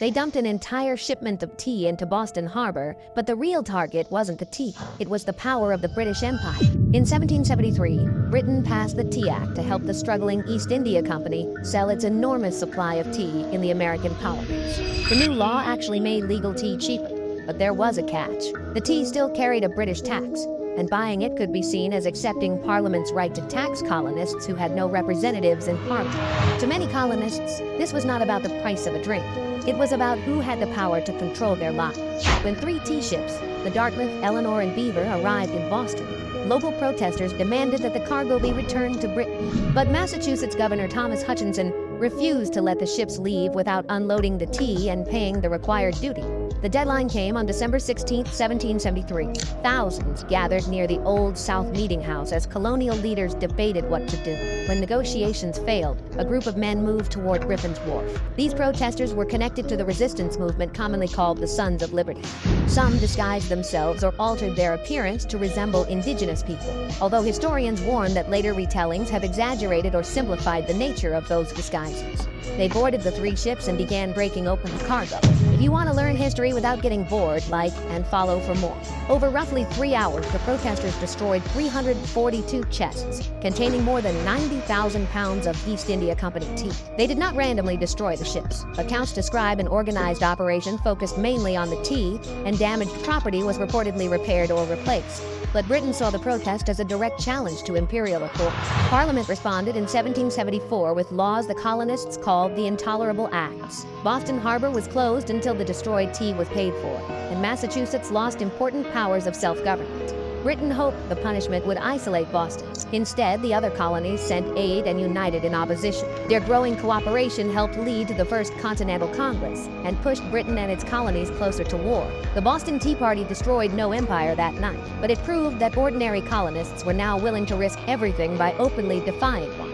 They dumped an entire shipment of tea into Boston Harbor, but the real target wasn't the tea. It was the power of the British Empire. In 1773, Britain passed the Tea Act to help the struggling East India Company sell its enormous supply of tea in the American colonies. The new law actually made legal tea cheaper, but there was a catch. The tea still carried a British tax, and buying it could be seen as accepting Parliament's right to tax colonists who had no representatives in Parliament. To many colonists, this was not about the price of a drink. It was about who had the power to control their lives. When 3 tea ships, the Dartmouth, Eleanor, and Beaver, arrived in Boston, local protesters demanded that the cargo be returned to Britain. But Massachusetts Governor Thomas Hutchinson refused to let the ships leave without unloading the tea and paying the required duty. The deadline came on December 16, 1773. Thousands gathered near the Old South Meeting House as colonial leaders debated what to do. When negotiations failed, a group of men moved toward Griffin's Wharf. These protesters were connected to the resistance movement commonly called the Sons of Liberty. Some disguised themselves or altered their appearance to resemble indigenous people, although historians warn that later retellings have exaggerated or simplified the nature of those disguises. They boarded the 3 ships and began breaking open the cargo. If you want to learn history without getting bored, like and follow for more. Over roughly 3 hours, the protesters destroyed 342 chests containing more than 90,000 pounds of East India Company tea. They did not randomly destroy the ships. Accounts describe an organized operation focused mainly on the tea, and damaged property was reportedly repaired or replaced. But Britain saw the protest as a direct challenge to imperial authority. Parliament responded in 1774 with laws the colonists called the Intolerable Acts. Boston Harbor was closed until the destroyed tea was paid for, and Massachusetts lost important powers of self-government. Britain hoped the punishment would isolate Boston. Instead, the other colonies sent aid and united in opposition. Their growing cooperation helped lead to the First Continental Congress and pushed Britain and its colonies closer to war. The Boston Tea Party destroyed no empire that night, but it proved that ordinary colonists were now willing to risk everything by openly defying one.